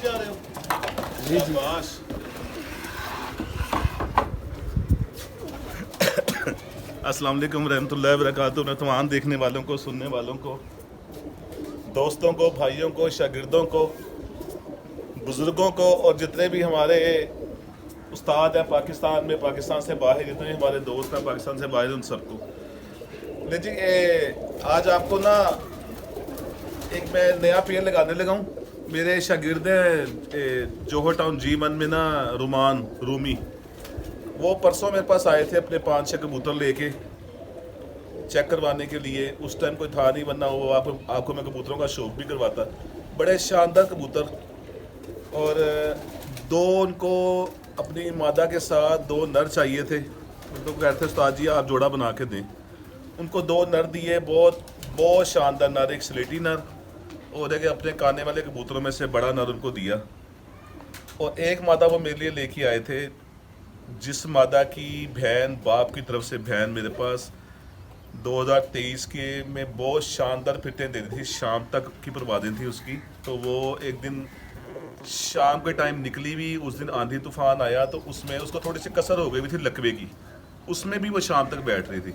जा रहे हो? जी जी। शाबाश। अस्सलाम वालेकुम रहमतुल्लाहि व बरकातुहू। मैं तमाम देखने वालों को, सुनने वालों को, दोस्तों को, भाइयों को, शागिर्दों को, बुज़ुर्गों को और जितने भी हमारे उस्ताद हैं पाकिस्तान में, पाकिस्तान से बाहर जितने भी हमारे दोस्त हैं पाकिस्तान से बाहर, उन सबको ले जी। आज आपको ना एक मैं नया पेड़ लगाने लगा हूँ। मेरे शागिर्द हैं जोहर टाउन G1 में ना, रुमान रूमी, वो परसों मेरे पास आए थे अपने 5-6 कबूतर लेके चेक करवाने के लिए। उस टाइम कोई था नहीं, वरना वो आपको मैं कबूतरों का शौक भी करवाता। बड़े शानदार कबूतर, और दो उनको अपनी मादा के साथ 2 नर चाहिए थे। उनको कहते थे उस्ताद जी आप जोड़ा बना के दें। उनको 2 नर दिए, बहुत बहुत शानदार नर, एक स्लेटी नर और एक अपने काने वाले कबूतरों में से बड़ा नर उनको दिया। और एक मादा वो मेरे लिए लेके आए थे, जिस मादा की बहन, बाप की तरफ से बहन मेरे पास 2023 के में बहुत शानदार फिटें दे दी थी। शाम तक की परवादें थी उसकी। तो वो एक दिन शाम के टाइम निकली भी, उस दिन आंधी तूफान आया तो उसमें उसको थोड़ी सी कसर हो गई थी लकवे की, उसमें भी वो शाम तक बैठ रही थी।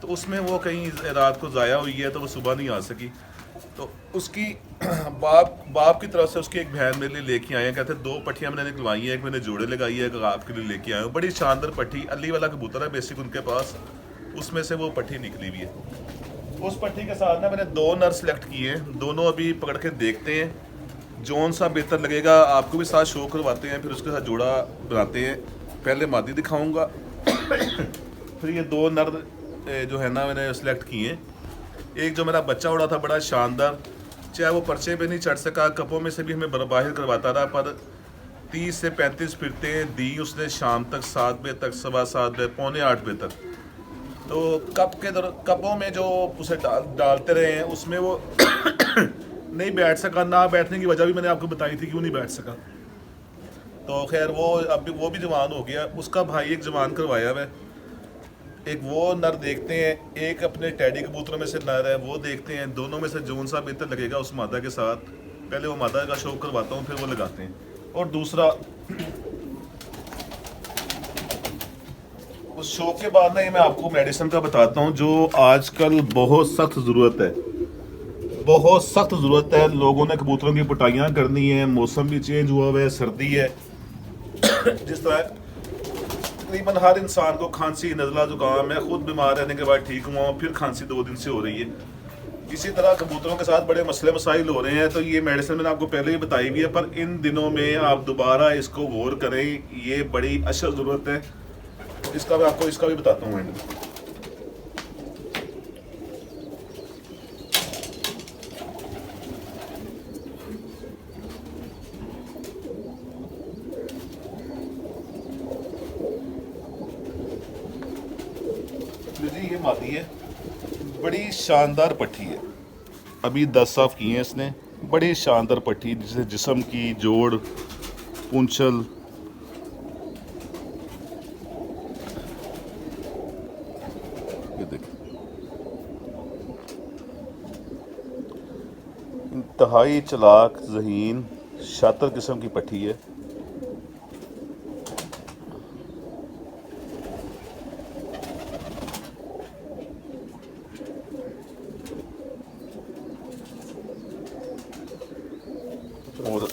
तो उसमें वो कहीं रात को ज़ाया हुई है तो वो सुबह नहीं आ सकी। तो उसकी बाप की तरफ से उसकी एक बहन मेरे लिए लेके आए हैं। कहते 2 पट्टियाँ मैंने निकलवाई हैं, एक मैंने जोड़े लगाई है, एक आपके लिए लेके आया हूँ। बड़ी शानदार पट्टी, अली वाला कबूतर है बेसिक उनके पास, उसमें से वो पट्टी निकली हुई है। उस पट्टी के साथ ना मैंने 2 नर सेलेक्ट किए हैं। दोनों अभी पकड़ के देखते हैं जौन सा बेहतर लगेगा। आपको भी साथ शो करवाते हैं, फिर उसके साथ जोड़ा बनाते हैं। पहले मादी दिखाऊंगा फिर ये 2 नर जो है ना मैंने सेलेक्ट किए हैं। एक जो मेरा बच्चा उड़ा था बड़ा शानदार, चाहे वो पर्चे पे नहीं चढ़ सका, कपों में से भी हमें बाहर करवाता रहा, पर 30 से 35 फिरतें दी उसने शाम तक, 7 बजे तक, 7:15 बजे, पौने 8 बजे तक। तो कपों में जो उसे डालते रहे हैं उसमें वो नहीं बैठ सका। ना बैठने की वजह भी मैंने आपको बताई थी, क्यों नहीं बैठ सका। तो खैर वो अब वो भी जवान हो गया। उसका भाई एक जवान करवाया हुआ है। एक वो नर देखते हैं, एक अपने टैडी कबूतरों में से नर है, वो देखते हैं। दोनों में से जोन सा बेहतर लगेगा उस मादा के साथ, पहले वो मादा का शौक करवाता हूँ, फिर वो लगाते हैं। और दूसरा उस शौक के बाद ना ये मैं आपको मेडिसिन का बताता हूँ, जो आजकल बहुत सख्त ज़रूरत है, बहुत सख्त ज़रूरत है। लोगों ने कबूतरों की पिटाइयाँ करनी है, मौसम भी चेंज हुआ हुआ है, सर्दी है। जिस तरह तकरीबन हर इंसान को खांसी, नज़ला, जुकाम है। खुद बीमार रहने के बाद ठीक हुआ हूँ, फिर खांसी 2 दिन से हो रही है। इसी तरह कबूतरों के साथ बड़े मसले मसाइल हो रहे हैं। तो ये मेडिसिन मैंने आपको पहले ही बताई हुई है, पर इन दिनों में आप दोबारा इसको गौर करें, ये बड़ी अशद ज़रूरत है। इसका मैं आपको इसका भी बताता हूँ एंड में। जी ये मादी है, बड़ी शानदार पट्टी है, अभी 10 साफ की हैं इसने। बड़ी शानदार पट्टी, जिसे जिस्म की जोड़, पूंछल, ये देखिए इंतहाई चलाक, ज़हीन, शातिर किस्म की पट्टी है। और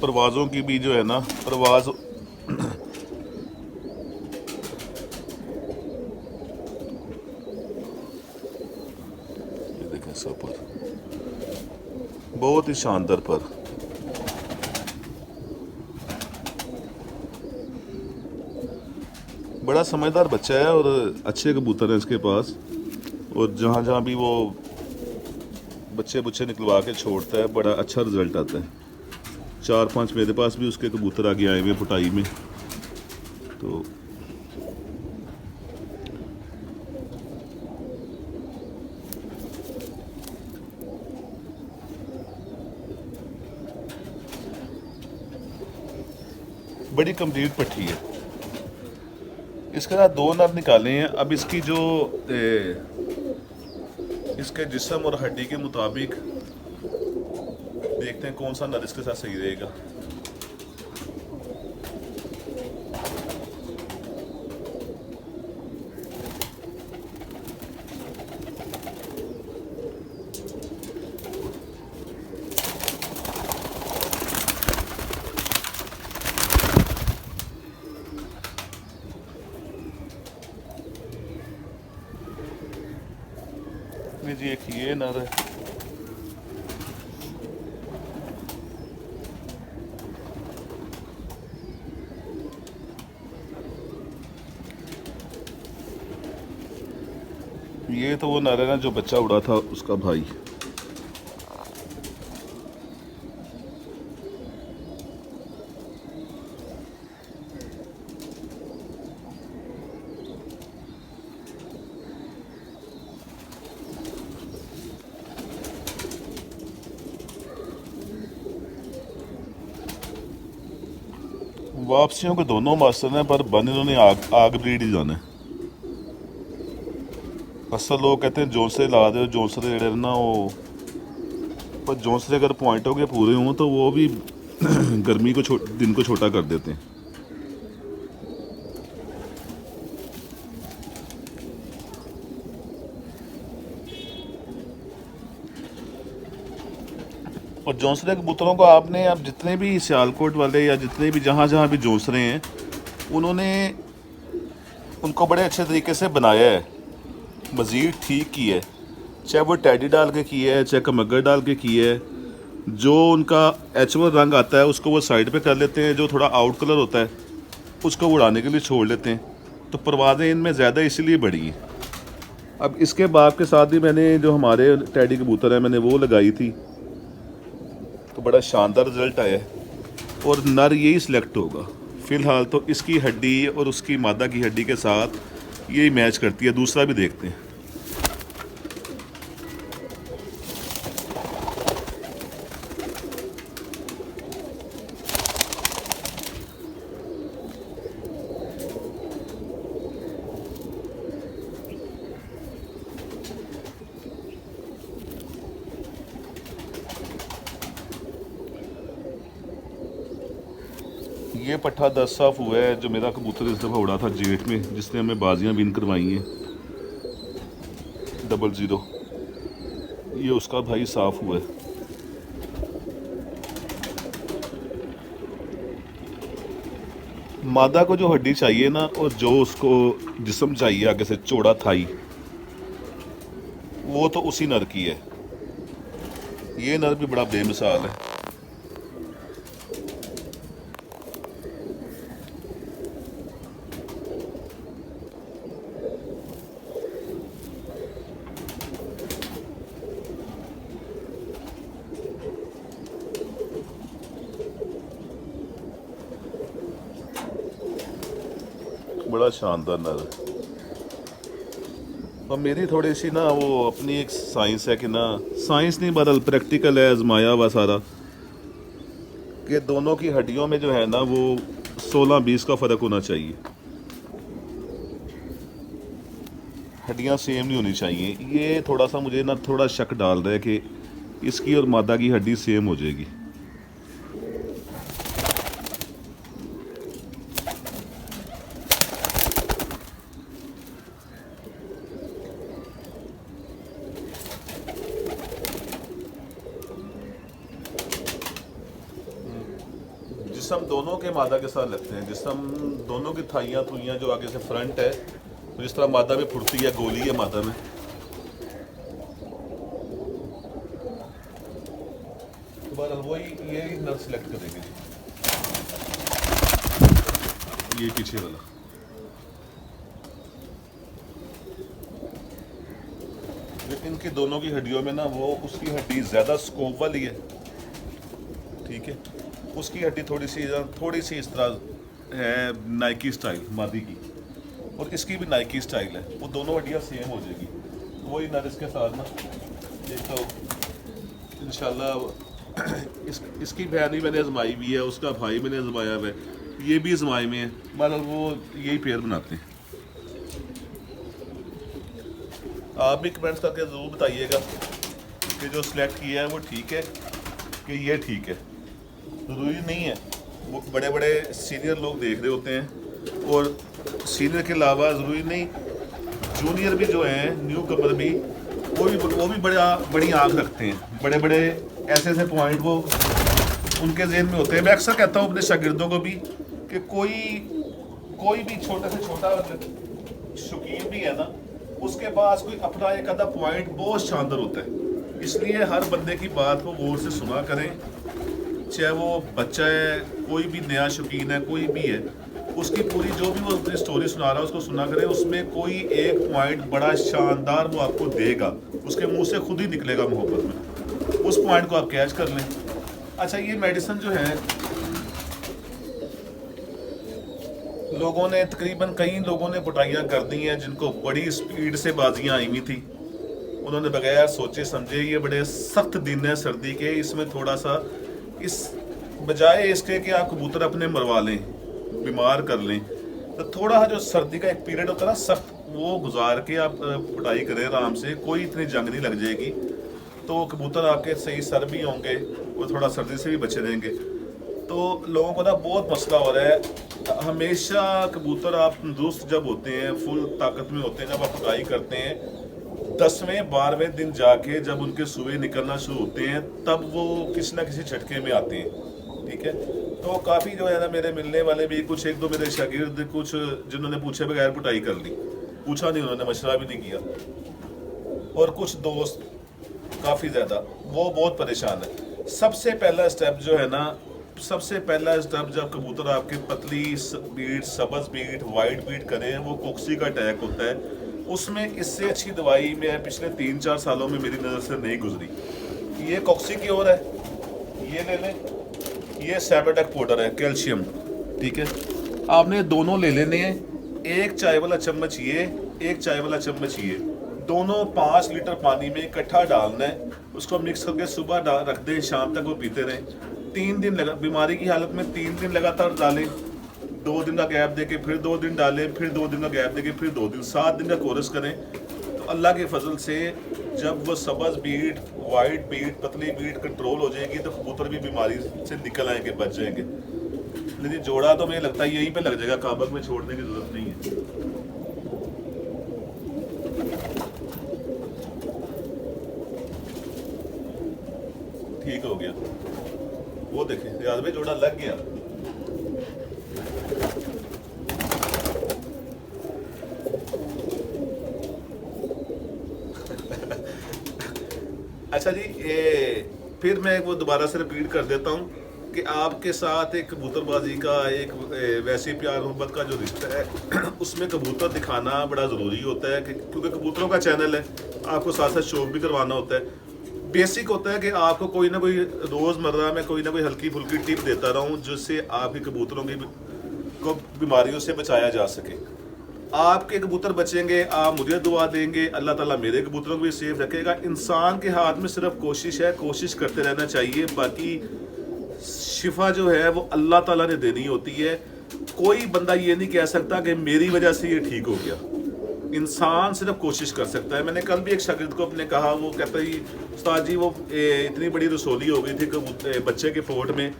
परवाज़ों की भी जो है ना, परवाज़ ये देखें सब पर बहुत ही शानदार पर। बड़ा समझदार बच्चा है और अच्छे कबूतर हैं इसके पास। और जहाँ जहाँ भी वो बच्चे बुच्चे निकलवा के छोड़ता है, बड़ा अच्छा रिजल्ट आता है। 4-5 मेरे पास भी उसके कबूतर आगे आए हुए पुटाई में। तो बड़ी कंप्लीट पट्टी है। इसके साथ 2 नर निकाले हैं। अब इसकी जो इसके जिस्म और हड्डी के मुताबिक देखते हैं कौन सा नर इसके साथ सही रहेगा। जी एक ये नर है, ये तो वो नर है ना जो बच्चा उड़ा था उसका भाई। वापसियों के दोनों मास्टर हैं पर बन इन्होंने आग ब्रीड ही जाने। असल लोग कहते हैं जोंसरे ला दो, जोंसरे जेड़े ना वो, पर जोंसरे अगर पॉइंटों के पूरे हों तो वो भी गर्मी को दिन को छोटा कर देते हैं। और जोंसरे कबूतरों को आपने अब जितने भी सियालकोट वाले या जितने भी जहाँ जहाँ भी जोंसरे हैं उन्होंने उनको बड़े अच्छे तरीके से बनाया है, मज़ीद ठीक की है, चाहे वो टैडी डाल के की है चाहे कमगर डाल के की है। जो उनका एचुअल रंग आता है उसको वो साइड पे कर लेते हैं, जो थोड़ा आउट कलर होता है उसको उड़ाने के लिए छोड़ लेते हैं, तो परवाज़ें इनमें ज़्यादा इसीलिए बढ़ी हैं। अब इसके बाप के साथ ही मैंने जो हमारे टैडी कबूतर हैं मैंने वो लगाई थी, तो बड़ा शानदार रिज़ल्ट आया है और नर यही सिलेक्ट होगा। फ़िलहाल तो इसकी हड्डी और उसकी मादा की हड्डी के साथ यही मैच करती है। दूसरा भी देखते हैं। ये पट्ठा 10 साफ हुआ है जो मेरा कबूतर इस दफ़ा उड़ा था जेठ में, जिसने हमें बाजियां विन करवाई हैं 00। ये उसका भाई साफ हुआ है। मादा को जो हड्डी चाहिए ना और जो उसको जिस्म चाहिए आगे से चौड़ा थाई, वो तो उसी नर की है। ये नर भी बड़ा बेमिसाल है। बड़ा शानदार नर है। और मेरी थोड़ी सी ना वो अपनी एक साइंस है कि ना, साइंस नहीं बदल प्रैक्टिकल है, आजमाया हुआ सारा, कि दोनों की हड्डियों में जो है ना वो 16-20 का फ़र्क होना चाहिए। हड्डियां सेम नहीं होनी चाहिए। ये थोड़ा सा मुझे ना थोड़ा शक डाल रहा है कि इसकी और मादा की हड्डी सेम हो जाएगी। जिसम दोनों के मादा के साथ लगते हैं, जिसम दोनों की थाइयाँ थुइयाँ जो आगे से फ्रंट है, तो जिस तरह मादा में फुर्ती है, गोली है मादा में, दोबारा वही ये नर सेलेक्ट करेंगे। ये पीछे वाला इनकी दोनों की हड्डियों में ना वो उसकी हड्डी ज़्यादा स्कोप वाली है, ठीक है। उसकी हड्डी थोड़ी सी इस तरह है नाइकी स्टाइल मादी की, और इसकी भी नाइकी स्टाइल है। वो दोनों हड्डियाँ सेम हो जाएगी। वही नर इसके साथ ना एक तो इंशाल्लाह इसकी बहन भी मैंने आजमाई हुई है, उसका भाई मैंने आजमाया हुआ है, ये भी आजमाई में है। मतलब वो यही पेयर बनाते हैं। आप भी कमेंट्स करके ज़रूर बताइएगा कि जो सिलेक्ट किया है वो ठीक है कि ये ठीक है। ज़रूरी नहीं है, वो बड़े बड़े सीनियर लोग देख रहे होते हैं, और सीनियर के अलावा ज़रूरी नहीं जूनियर भी जो हैं, न्यू कमर भी, वो भी बड़ी आँख रखते हैं। बड़े बड़े ऐसे पॉइंट वो उनके जहन में होते हैं। मैं अक्सर कहता हूँ अपने शागिर्दों को भी कि कोई भी छोटे से छोटा शौकीन भी है ना, उसके पास कोई अपना एक आधा पॉइंट बहुत शानदार होता है। इसलिए हर बंदे की बात को गौर से सुना करें, चाहे वो बच्चा है, कोई भी नया शौकीन है, कोई भी है, उसकी पूरी जो भी वो अपनी स्टोरी सुना रहा है उसको सुना करें। उसमें कोई एक पॉइंट बड़ा शानदार वो आपको देगा, उसके मुंह से खुद ही निकलेगा मोहब्बत में, उस पॉइंट को आप कैच कर लें। अच्छा, ये मेडिसिन जो है, लोगों ने तकरीबन कई लोगों ने पुटाइयाँ कर दी हैं जिनको बड़ी स्पीड से बाजियाँ आई हुई थी। उन्होंने बगैर सोचे समझे, ये बड़े सख्त दिन है सर्दी के, इसमें थोड़ा सा इस बजाय इसके कि आप कबूतर अपने मरवा लें, बीमार कर लें, तो थोड़ा जो सर्दी का एक पीरियड होता है ना सख्त, वो गुजार के आप पुटाई करें आराम से, कोई इतनी जंग नहीं लग जाएगी, तो कबूतर आपके सही सर भी होंगे, वो थोड़ा सर्दी से भी बचे रहेंगे। तो लोगों को ना बहुत मसला हो रहा है। हमेशा कबूतर आप तंदुरुस्त जब होते हैं, फुल ताकत में होते हैं, जब आप पुटाई करते हैं, 10वें 12वें दिन जाके जब उनके सुबह निकलना शुरू होते हैं, तब वो किसी ना किसी झटके में आते हैं। ठीक है, तो काफ़ी जो है ना मेरे मिलने वाले भी कुछ एक दो मेरे शागिर्द, कुछ जिन्होंने पूछे बगैर पुटाई कर ली, पूछा नहीं उन्होंने, मशवरा भी नहीं किया, और कुछ दोस्त काफ़ी ज़्यादा वो बहुत परेशान है। सबसे पहला स्टेप जो है ना, सबसे पहला स्टेप जब कबूतर आपके पतली बीट, सब्ज बीट, वाइट बीट करें, वो कोक्सी का अटैक होता है। उसमें इससे अच्छी दवाई में पिछले 3-4 सालों में मेरी नज़र से नहीं गुजरी। ये कोक्सी की ओर है, ये ले लें, ये सैबेटेक पाउडर है, कैल्शियम। ठीक है, आपने दोनों ले लेने हैं, एक चाय वाला चम्मच ये, एक चाय वाला चम्मच ये, दोनों 5 लीटर पानी में इकट्ठा डालना है। उसको मिक्स करके सुबह रख दें, शाम तक वो पीते रहें। 3 दिन लगा, बीमारी की हालत में 3 दिन लगातार डालें, 2 दिन का गैप देके फिर 2 दिन डालें, फिर 2 दिन का गैप देके फिर 2 दिन, 7 दिन का कोर्स करें। तो अल्लाह के फजल से जब वो सब्ज बीट, वाइट बीट, पतली बीट कंट्रोल हो जाएगी, तो कबूतर भी बीमारी से निकल आएंगे, बच जाएंगे। लेकिन जोड़ा तो मुझे लगता है यहीं पे लग जाएगा, काबक में छोड़ने की जरूरत नहीं है। ठीक हो गया, वो देखें रियाज भाई, जोड़ा लग गया। अच्छा जी, फिर मैं वो दोबारा से रिपीट कर देता हूँ कि आपके साथ एक कबूतरबाजी का, एक वैसे प्यार मोहब्बत का जो रिश्ता है, उसमें कबूतर दिखाना बड़ा ज़रूरी होता है, क्योंकि कबूतरों का चैनल है, आपको साथ साथ शौक भी करवाना होता है। बेसिक होता है कि आपको कोई ना कोई रोज़मर्रा में कोई ना कोई हल्की फुल्की टिप देता रहूं, जिससे आपके कबूतरों को बीमारियों से बचाया जा सके। आपके कबूतर बचेंगे, आप मुझे दुआ देंगे, अल्लाह ताला मेरे कबूतरों को भी सेफ रखेगा। इंसान के हाथ में सिर्फ कोशिश है, कोशिश करते रहना चाहिए। बाकी शिफा जो है वो अल्लाह ताला ने देनी होती है। कोई बंदा ये नहीं कह सकता कि मेरी वजह से ये ठीक हो गया। इंसान सिर्फ कोशिश कर सकता है। मैंने कल भी एक शागिर्द को अपने कहा, वो कहता ही उस्ताद जी वो इतनी बड़ी रसोली हो गई थी बच्चे के पोट में,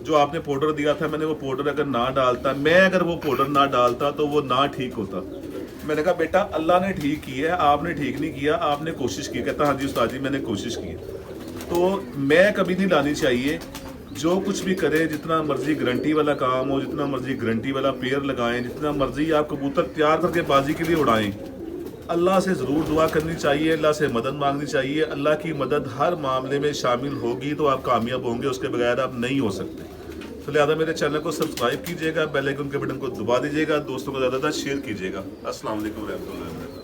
जो आपने पाउडर दिया था, मैंने वो पाउडर अगर ना डालता, मैं अगर वो पाउडर ना डालता तो वो ना ठीक होता। मैंने कहा बेटा अल्लाह ने ठीक की है, आपने ठीक नहीं किया, आपने कोशिश की। कहता हाँ जी उस्ताद जी मैंने कोशिश की। तो मैं कभी नहीं लानी चाहिए, जो कुछ भी करे, जितना मर्जी गारंटी वाला काम हो, जितना मर्जी गारंटी वाला पेयर लगाएं, जितना मर्जी आप कबूतर तैयार करके बाजी के लिए उड़ाएं, अल्लाह से ज़रूर दुआ करनी चाहिए, अल्लाह से मदद मांगनी चाहिए। अल्लाह की मदद हर मामले में शामिल होगी तो आप कामयाब होंगे, उसके बगैर आप नहीं हो सकते। तो लिहाजा मेरे चैनल को सब्सक्राइब कीजिएगा, बेल आइकन के बटन को दबा दीजिएगा, दोस्तों को ज़्यादा शेयर कीजिएगा। अस्सलाम वालेकुम रहमतुल्लाहि व बरकातहू।